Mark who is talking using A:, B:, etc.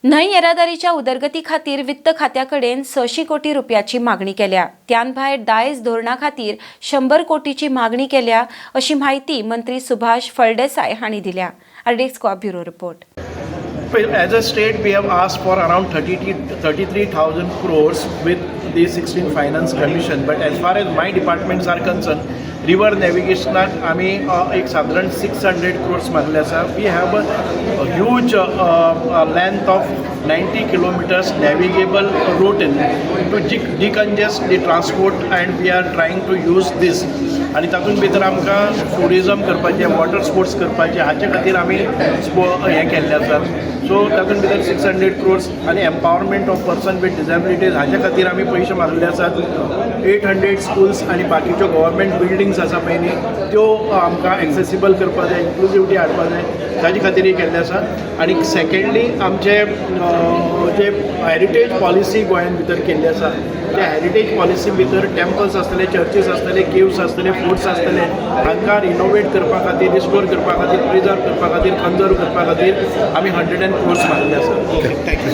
A: न्हंय येरादारीच्या उदरगती खातीर वित्त खात्याकडेन 600 कोटी रुपयाची मागणी केल्या। त्यान भायर दायज धोरणा खातीर 100 कोटीची मागणी केल्या अशी माहिती मंत्री सुभाष फळदेसाय हांणी दिल्या। Desk bureau report.
B: As a state, we have asked for around 33,000 crores with the 16th Finance Commission. But as far as my departments are concerned, river navigation, आम्ही एक साधारण 600 crores मागले आसा. We have a huge length of 90 kilometers navigable route to decongest the transport, and we are trying to use this. आणि तातूंत भितर आमकां tourism करपाचें, water sports करपाचें, हाचे खातीर आमी हें केल्लें आसा. सो तातूंत भितर 600 crores आनी empowerment of person with disabilities हाचे खातीर आमी पयशे मागले आसात. 800 स्कूल्स आनी बाकीच्यो गव्हर्मेंट बिल्डिंग्स आसा पळय न्ही, त्यो आमकां एक्सेसिबल करपाक जाय, इन्क्लुजिविटी हाडपाक जाय, ताजे खातीर हे केल्लें आसा. आनी सेकेंडली आमचे जे हेरिटेज पॉलिसी गोंयान भितर केल्ली आसा, त्या हेरिटेज पॉलिसी भितर टेम्पल्स आसतले, चर्चीस आसतले, केव्स आसतले, फोर्ट्स आसतले, हांकां रिनोवेट करपा खातीर, रिस्टोर करपा खातीर, प्रिजर्व करपा खातीर, कन्जर्व करपा खातीर आमी 100 crores मागले आसा. थँक्यू.